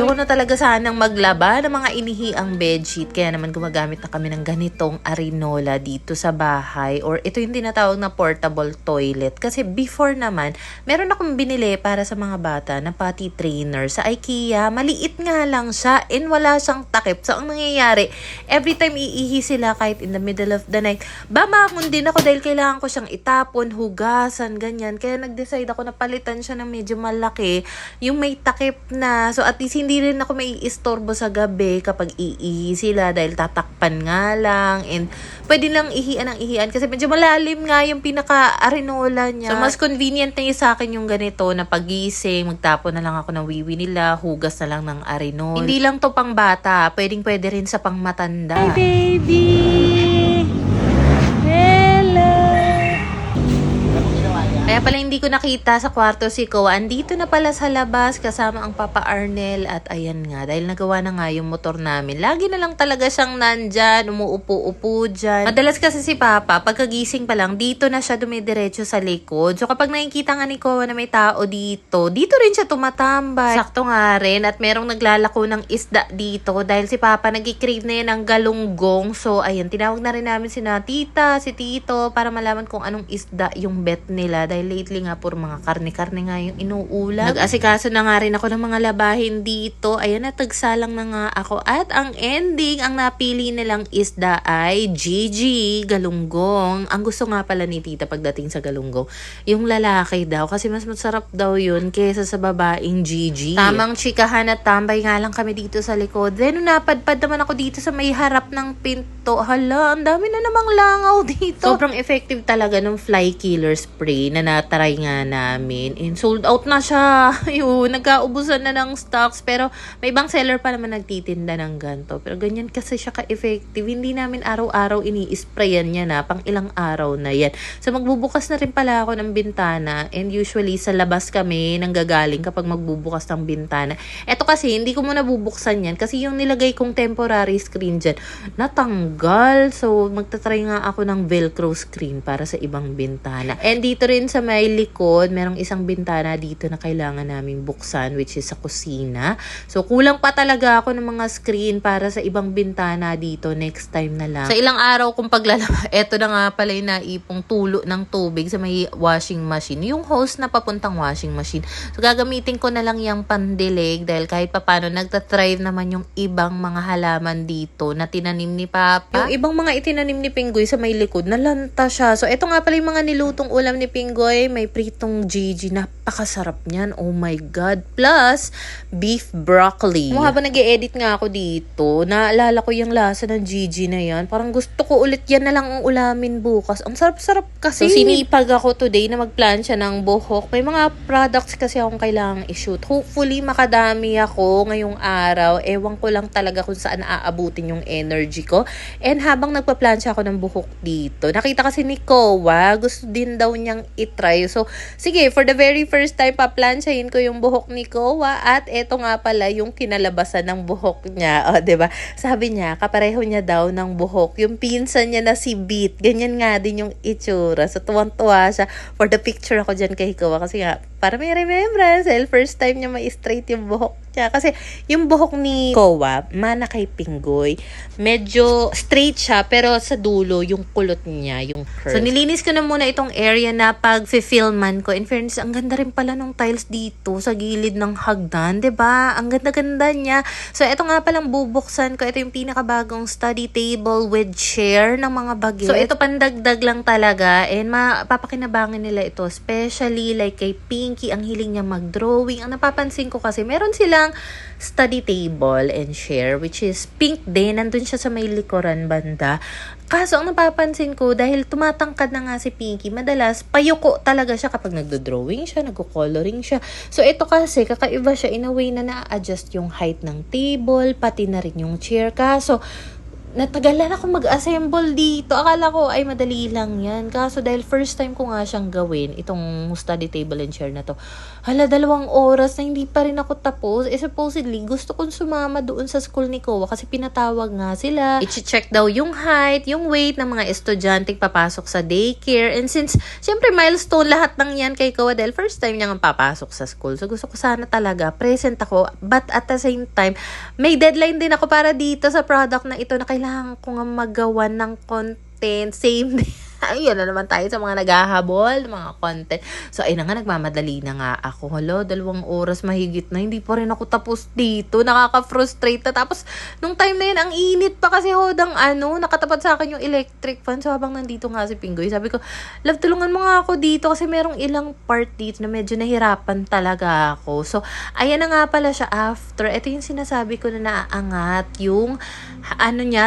Ayoko na talaga sanang maglaba ng mga inihiang bedsheet. Kaya naman gumagamit na kami ng ganitong Arinola dito sa bahay. Or ito yung tinatawag na portable toilet. Kasi before naman, meron akong binili para sa mga bata na potty trainer sa IKEA. Maliit nga lang siya and wala siyang takip. So ang nangyayari, every time iihi sila kahit in the middle of the night, bamakon din ako dahil kailangan ko siyang itapon, hugasan, ganyan. Kaya nag-decide ako na palitan siya ng medyo malaki, yung may takip na. So at least hindi rin ako maiistorbo sa gabi kapag iihi sila dahil tatakpan nga lang and pwede lang ihian ng ihian kasi medyo malalim nga yung pinaka-arinola niya. So mas convenient na yung sa akin yung ganito na pagising, magtapon na lang ako ng wiwi nila, hugas na lang ng arinola. Hindi lang to pang bata, pwede rin sa pang matanda. Hi baby! Hello! Kaya pala hindi ko nakita sa kwarto si Koa. Andito na pala sa labas kasama ang Papa Arnel. At ayan nga, dahil nagawa na nga yung motor namin. Lagi na lang talaga siyang nandyan, umuupo-upo dyan. Madalas kasi si Papa, pagkagising pa lang, dito na siya dumidiretso sa likod. So kapag nakikita nga ni Koa na may tao dito, dito rin siya tumatambay. Sakto nga rin at merong naglalako ng isda dito dahil si Papa nag-crave na yan ng galunggong. So ayan, tinawag na rin namin si tita, si tito para malaman kung anong isda yung bet nila. Dahil lately nga puro mga karne-karne nga yung inuulam. Nag-asikaso na nga rin ako ng mga labahin dito. Ayan, natagsalang na nga ako. At ang ending, ang napili nilang isda ay Gigi, galunggong. Ang gusto nga pala ni tita pagdating sa galunggong, yung lalaki daw. Kasi mas masarap daw yun kesa sa babaeng Gigi. Tamang chikahan at tambay nga lang kami dito sa likod. Then, napadpad naman ako dito sa may harap ng pinto. Hala, ang dami na namang langaw dito. Sobrang effective talaga ng fly killer spray na natry nga namin. And sold out na siya. Ayun, nagkaubusan na ng stocks. Pero may ibang seller pa naman nagtitinda ng ganito. Pero ganyan kasi siya ka-effective. Hindi namin araw-araw ini-sprayan niya na. Pang ilang araw na yan. So magbubukas na rin pala ako ng bintana. And usually sa labas kami nanggagaling kapag magbubukas ng bintana. Eto kasi hindi ko muna bubuksan yan. Kasi yung nilagay kong temporary screen dyan, natanggal. So magtatry nga ako ng velcro screen para sa ibang bintana. And dito rin sa may likod, merong isang bintana dito na kailangan naming buksan, which is sa kusina. So, kulang pa talaga ako ng mga screen para sa ibang bintana dito. Next time na lang. Sa ilang araw kong paglalaba, eto na nga pala yung naipong tulo ng tubig sa may washing machine. Yung hose na papuntang washing machine. So, gagamitin ko na lang yung pandilig dahil kahit papano nagtatrive naman yung ibang mga halaman dito na tinanim ni Papa. Yung ibang mga itinanim ni Pinggoy sa may likod, nalanta siya. So, eto nga pala yung mga nilutong ulam ni Pinggoy, may pritong Gigi, napakasarap niyan, oh my god, plus beef broccoli. Habang nag-e-edit nga ako dito, naalala ko yung lasa ng Gigi na yan, parang gusto ko ulit yan na lang ang ulamin bukas, ang sarap-sarap kasi. So sinipag ako today na magplansya ng buhok, may mga products kasi akong kailangang i-shoot, hopefully makadami ako ngayong araw, ewan ko lang talaga kung saan aabutin yung energy ko. And habang nagpaplansya ako ng buhok dito, nakita kasi ni Kowa, gusto din daw niyang itry. So, sige, for the very first time, paplansyahin ko yung buhok ni Kowa at eto nga pala yung kinalabasan ng buhok niya. O, diba? Sabi niya, kapareho niya daw ng buhok. Yung pinsan niya na si Beat, ganyan nga din yung itsura. So, tuwang-tuwa siya. For the picture ako dyan kay Kowa kasi nga, para may remembrance, first time niya ma-straight yung buhok niya. Kasi yung buhok ni Kowa, mana kay Pinggoy, medyo straight siya, pero sa dulo, yung kulot niya, yung curve. So, nilinis ko na muna itong area na pag-filman ko. In fairness, ang ganda rin pala ng tiles dito sa gilid ng hagdan, 'di ba? Ang ganda-ganda niya. So, ito nga palang bubuksan ko. Ito yung pinakabagong study table with chair ng mga bagay. So, ito pandagdag lang talaga and mapapakinabangan nila ito. Especially like kay Pinky, ang hiling niya mag-drawing. Ang napapansin ko kasi, meron silang study table and chair which is pink din. Nandun siya sa may likuran banda. Kaso, ang napapansin ko, dahil tumatangkad na nga si Pinky, madalas, payuko talaga siya kapag nagdo-drawing siya, nagko-coloring siya. So, ito kasi, kakaiba siya in a way na na-adjust yung height ng table, pati na rin yung chair. Kaso, natagalan ako mag-assemble dito. Akala ko ay madali lang yan. Kaso dahil first time ko nga siyang gawin, itong study table and chair na to. Hala, 2 oras na hindi pa rin ako tapos. Supposedly, gusto kong sumama doon sa school ni Kowa kasi pinatawag nga sila. I-check daw yung height, yung weight ng mga estudyanteng papasok sa daycare. And since, syempre milestone lahat ng yan kay Kowa dahil first time niya nga papasok sa school. So gusto ko sana talaga present ako. But at the same time, may deadline din ako para dito sa product na ito na kailangan ko nga magawa ng content. Same day. Ayun na naman tayo sa mga naghahabol, mga content. So, ayun na nga, nagmamadali na nga ako. Hala, 2 oras mahigit na. Hindi pa rin ako tapos dito. Nakaka-frustrate na. Tapos, nung time na yun, ang init pa kasi hodang nakatapat sa akin yung electric fan. So, habang nandito nga si Pinggoy, sabi ko, love, tulungan mo nga ako dito kasi merong ilang part dito na medyo nahirapan talaga ako. So, ayan na nga pala siya after. Ito yung sinasabi ko na naaangat yung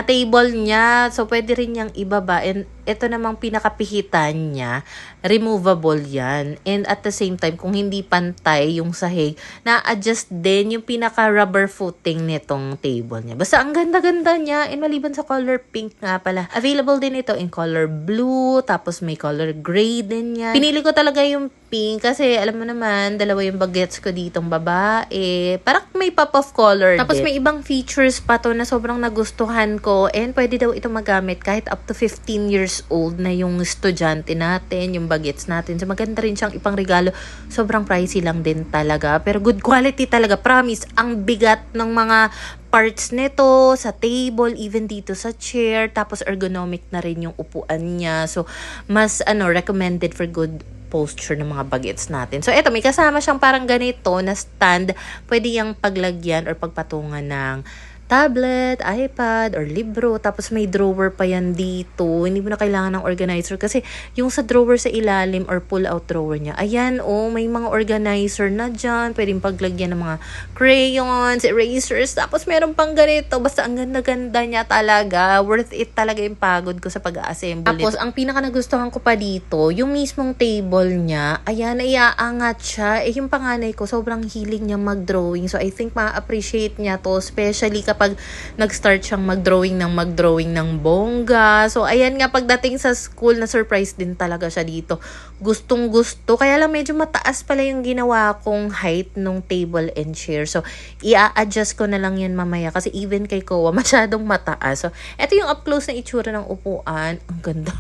table niya. So, pwede rin niyang ibaba. And ito namang pinakapihitan niya, removable yan. And at the same time, kung hindi pantay yung sahig, na-adjust din yung pinaka-rubber footing nitong table niya. Basta ang ganda-ganda niya. And maliban sa color pink nga pala, available din ito in color blue, tapos may color gray din yan. Pinili ko talaga yung pink kasi alam mo naman, 2 yung bagets ko ditong babae. Parang may pop of color tapos din. May ibang features pa to na sobrang nagustuhan ko and pwede daw ito magamit kahit up to 15 years old na yung estudyante natin, yung bagets natin. So maganda rin siyang ipang regalo. Sobrang pricey lang din talaga. Pero good quality talaga. Promise, ang bigat ng mga parts nito sa table, even dito sa chair. Tapos ergonomic na rin yung upuan niya. So mas recommended for good posture ng mga bagets natin. So, eto, may kasama siyang parang ganito na stand. Pwede yung paglagyan or pagpatungan ng tablet, iPad, or libro. Tapos may drawer pa yan dito. Hindi mo na kailangan ng organizer kasi yung sa drawer sa ilalim or pull-out drawer niya, ayan, may mga organizer na dyan. Pwedeng paglagyan ng mga crayons, erasers. Tapos meron pang ganito. Basta ang ganda-ganda niya talaga. Worth it talaga yung pagod ko sa pag-assemble. Tapos, ang pinaka nagustuhan ko pa dito, yung mismong table niya, ayan, naiaangat siya. Yung panganay ko, sobrang hiling niya mag-drawing. So, I think ma-appreciate niya to, especially kapag nag-start siyang mag-drawing ng bongga. So, ayan nga, pagdating sa school, na-surprise din talaga siya dito. Gustong-gusto. Kaya lang medyo mataas pala yung ginawa kong height ng table and chair. So, i-adjust ko na lang yan mamaya. Kasi even kay Kowa, masyadong mataas. So, ito yung up-close na itsura ng upuan. Ang ganda.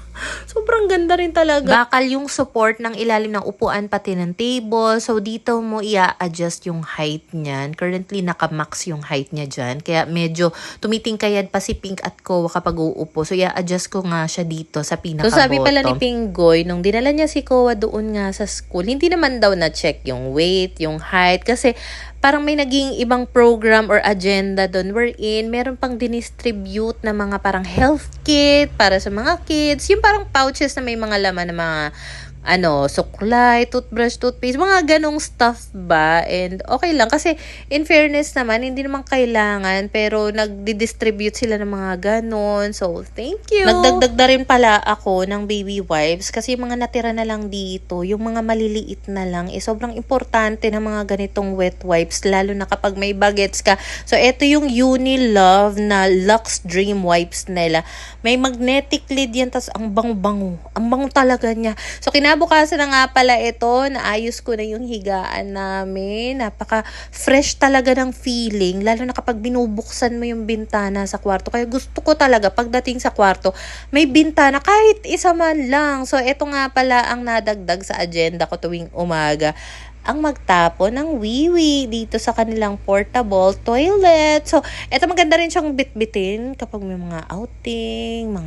Sobrang ganda rin talaga. Bakal yung support ng ilalim ng upuan pati ng table. So, dito mo i-adjust yung height niyan. Currently, naka-max yung height niya dyan. Kaya medyo tumitingkayad pa si Pink at Kowa kapag uupo. So, i-adjust ko nga siya dito sa pinaka-bottom. So, sabi pala ni Pinggoy, nung dinala niya si Kowa doon nga sa school, hindi naman daw na-check yung weight, yung height. Kasi parang may naging ibang program or agenda doon wherein meron pang dinistribute na mga parang health kit para sa mga kids. Yung parang pouches na may mga laman na mga suklay, toothbrush, toothpaste, mga ganong stuff ba? And okay lang. Kasi, in fairness naman, hindi naman kailangan, pero nagdi-distribute sila ng mga ganon. So, thank you! Nagdagdag na rin pala ako ng baby wipes kasi yung mga natira na lang dito, yung mga maliliit na lang, sobrang importante ng mga ganitong wet wipes, lalo na kapag may bagets ka. So, eto yung Unilove na Luxe Dream Wipes nila. May magnetic lid yan, tas ang bango-bango. Ang bango talaga niya. So, kinabukasan na nga pala ito, naayos ko na yung higaan namin. Napaka-fresh talaga ng feeling, lalo na kapag binubuksan mo yung bintana sa kwarto. Kaya gusto ko talaga, pagdating sa kwarto, may bintana, kahit isa man lang. So, ito nga pala ang nadagdag sa agenda ko tuwing umaga. Ang magtapon ng wiwi dito sa kanilang portable toilet. So, eto maganda rin siyang bitbitin kapag may mga outing,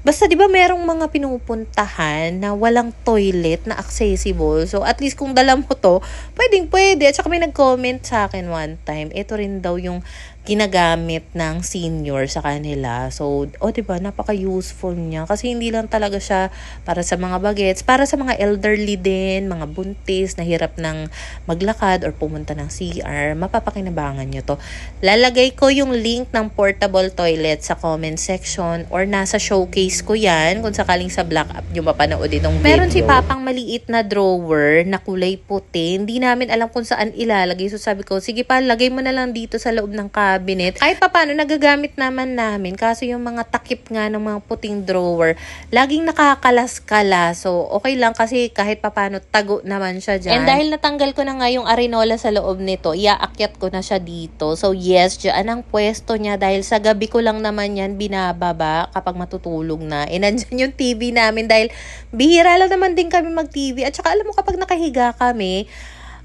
basta 'di ba merong mga pinupuntahan na walang toilet na accessible. So, at least kung dala mo to, pwede. At saka may nag-comment sa akin one time, ito rin daw yung ginagamit ng senior sa kanila. So, 'di ba, napaka-useful niya kasi hindi lang talaga siya para sa mga bagets, para sa mga elderly din, mga buntis na hirap ng maglakad or pumunta ng CR, mapapakinabangan nyo to. Lalagay ko yung link ng portable toilet sa comment section or nasa showcase ko yan kung sakaling sa Black App nyo mapanood itong video. Meron si Papang maliit na drawer na kulay puti. Hindi namin alam kung saan ilalagay. So sabi ko, sige pa, lagay mo na lang dito sa loob ng cabinet. Kahit paano nagagamit naman namin. Kaso yung mga takip nga ng mga puting drawer, laging nakakalas-kalas. So, okay lang kasi kahit paano tago naman siya dyan. And dahil natanggal ko na nga yung arenola sa loob nito, iaakyat ko na siya dito. So, yes, dyan ang pwesto niya dahil sa gabi ko lang naman yan binababa kapag matutulog na. E, nandyan yung TV namin dahil bihira lang naman din kami mag-TV. At saka alam mo kapag nakahiga kami,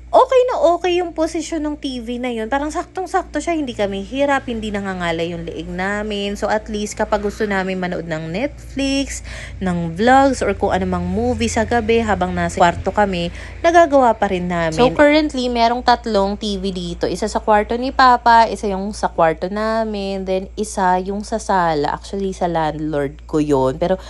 okay na okay yung posisyon ng TV na yun. Parang saktong-sakto siya. Hindi kami hirap, hindi nangangalay yung leeg namin. So at least kapag gusto namin manood ng Netflix, ng vlogs, or kung anumang movie sa gabi habang nasa kwarto kami, nagagawa pa rin namin. So currently, merong 3 TV dito. Isa sa kwarto ni Papa, isa yung sa kwarto namin, then isa yung sa sala. Actually, sa landlord ko yun. Pero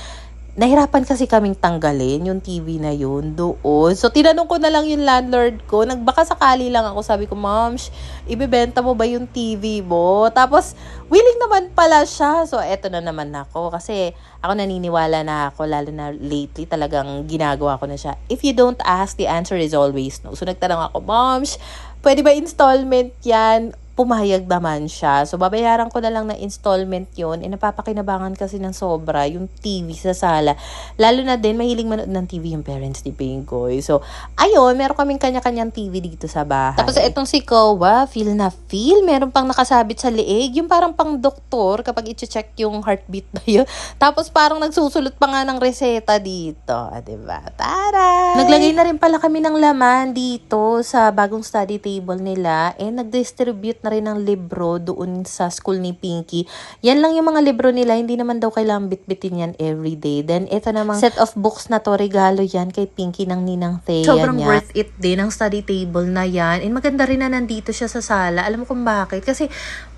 nahirapan kasi kaming tanggalin yung TV na yun doon. So, tinanong ko na lang yung landlord ko. Nagbaka sakali lang ako. Sabi ko, Ma'am, ibebenta mo ba yung TV mo? Tapos, willing naman pala siya. So, eto na naman ako. Kasi, ako naniniwala na ako. Lalo na lately, talagang ginagawa ko na siya. If you don't ask, the answer is always no. So, nagtanong ako, Ma'am, pwede ba installment yan? Pumayag naman siya. So, babayaran ko na lang ng installment yun. E, napapakinabangan kasi ng sobra yung TV sa sala. Lalo na din, mahilig manood ng TV yung parents ni Pinkoy. So, ayun, meron kaming kanya-kanyang TV dito sa bahay. Tapos, etong si Kowa, feel na feel. Meron pang nakasabit sa leeg. Yung parang pang doktor kapag i-check yung heartbeat na yun. Tapos, parang nagsusulot pa nga ng reseta dito. Diba? Tara! Naglagay na rin pala kami ng laman dito sa bagong study table nila. And nag-distribute na rin ng libro doon sa school ni Pinky. Yan lang yung mga libro nila. Hindi naman daw kailangan bitbitin yan everyday. Then, ito namang set of books na to, regalo yan kay Pinky ng Ninang Thea niya. Sobrang worth it din ang study table na yan. And maganda rin na nandito siya sa sala. Alam mo kung bakit? Kasi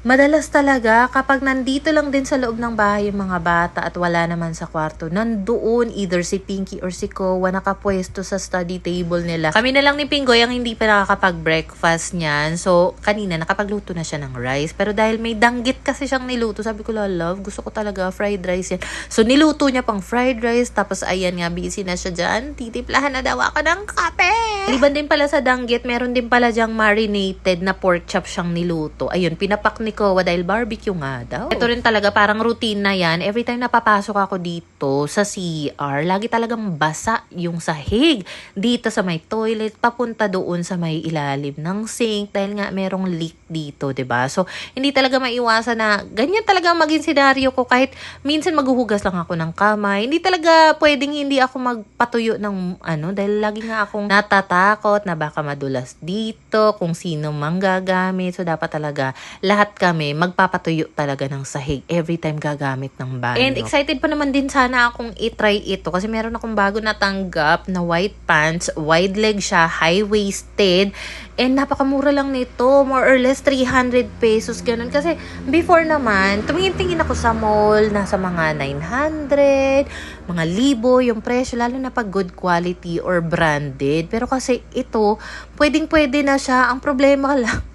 madalas talaga kapag nandito lang din sa loob ng bahay yung mga bata at wala naman sa kwarto, nandoon either si Pinky or si Kowa nakapwesto sa study table nila. Kami na lang ni Pingoy ang hindi pa nakakapag-breakfast niyan. So, kanina nakapagluto na siya ng rice. Pero dahil may danggit kasi siyang niluto, sabi ko, love, gusto ko talaga fried rice yan. So, niluto niya pang fried rice. Tapos, ayan nga, busy na siya dyan. Titiplahan na daw ako ng kape. Liban din pala sa danggit, meron din pala dyang marinated na pork chop siyang niluto. Ayun, pinapak ni Kowa dahil barbecue nga daw. Ito rin talaga, parang routine na yan. Every time napapasok ako dito sa CR, lagi talagang basa yung sahig. Dito sa may toilet, papunta doon sa may ilalim ng sink dahil nga merong leak dito, 'di ba? So, hindi talaga maiwasan na ganyan talaga maging senaryo ko kahit minsan maghuhugas lang ako ng kamay. Hindi talaga pwedeng hindi ako magpatuyo ng dahil lagi nga akong natatakot na baka madulas dito, kung sino mang gagamit. So, dapat talaga lahat kami magpapatuyo talaga ng sahig every time gagamit ng banyo. And excited pa naman din sana akong itry ito kasi meron akong bago natanggap na white pants, wide leg siya, high-waisted, and napakamura lang nito, more or less 300 pesos, ganun. Kasi before naman, tumingin-tingin ako sa mall, nasa mga 900, mga libo yung presyo, lalo na pag good quality or branded. Pero kasi ito, pwedeng-pwede na siya. Ang problema lang,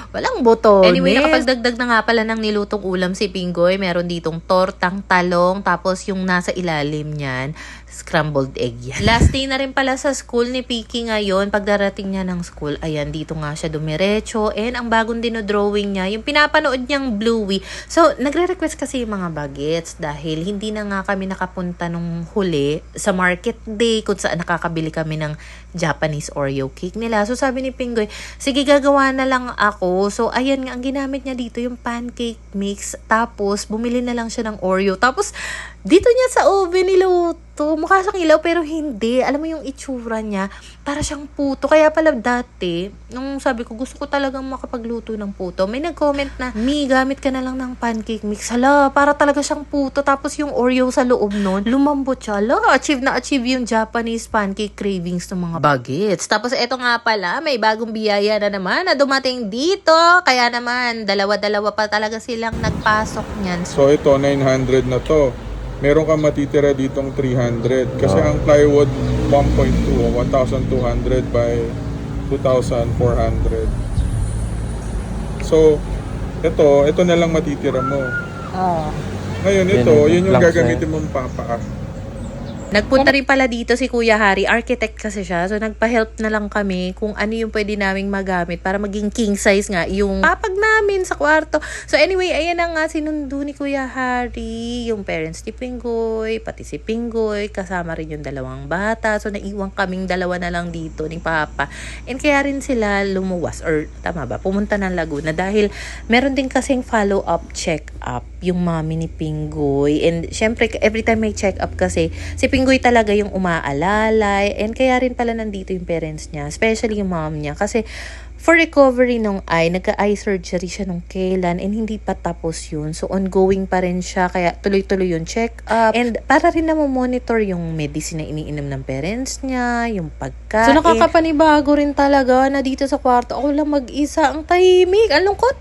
walang botones. Anyway, nakapagdagdag na nga pala ng nilutong ulam si Pingoy. Meron ditong tortang talong, tapos yung nasa ilalim niyan, scrambled egg yan. Last day na rin pala sa school ni Pinky ngayon. Pagdarating niya ng school, ayan, dito nga siya dumiretso. And ang bagong dinodrawing niya, yung pinapanood niyang Bluey. So, nagre-request kasi yung mga bagets dahil hindi na nga kami nakapunta nung huli sa market day kung saan nakakabili kami ng Japanese Oreo cake nila. So, sabi ni Pingoy, sige, gagawa na lang ako. So, ayan nga, ang ginamit niya dito yung pancake mix. Tapos, bumili na lang siya ng Oreo. Tapos, dito niya sa oven niluto. Mukha siyang ilaw pero hindi. Alam mo yung itsura niya, para siyang puto. Kaya pala dati, nung sabi ko gusto ko talagang makapagluto ng puto, may nag-comment na, Mi, gamit ka na lang ng pancake mix. Hala, para talaga siyang puto. Tapos yung Oreo sa loob nun, lumambot siya. Hala, achieve yung Japanese pancake cravings ng mga bagets. Tapos eto nga pala, may bagong biyaya na naman na dumating dito. Kaya naman, dalawa-dalawa pa talaga silang nagpasok niyan. So ito, 900 na to. Meron kang matitira ditong 300. Kasi ang plywood, 1.2, 1,200 by 2,400. So, ito na lang matitira mo. Ngayon ito, yun yung gagamitin mong papaak. Nagpunta rin pala dito si Kuya Hari, architect kasi siya. So nagpa-help na lang kami kung ano yung pwede naming magamit para maging king size nga yung papag namin sa kwarto. So anyway, ayan na nga sinundo ni Kuya Hari, yung parents ni Pinggoy, pati si Pinggoy, kasama rin yung dalawang bata. So naiwan kaming dalawa na lang dito ni Papa. And kaya rin sila lumuwas, or tama ba, pumunta ng Laguna dahil meron din kasing follow-up check-up yung mami ni Pinggoy. And syempre, every time may check-up kasi, si Pinggoy talaga yung umaalalay. And kaya rin pala nandito yung parents niya, especially yung mom niya. Kasi for recovery nung eye, nagka-eye surgery siya nung kailan and hindi pa tapos yun. So, ongoing pa rin siya. Kaya tuloy-tuloy yung check-up. And para rin na monitor yung medicine na iniinom ng parents niya, yung pagkain. So, nakakapanibago rin talaga na dito sa kwarto. Ako lang mag-isa. Ang tahimik. Ang lungkot.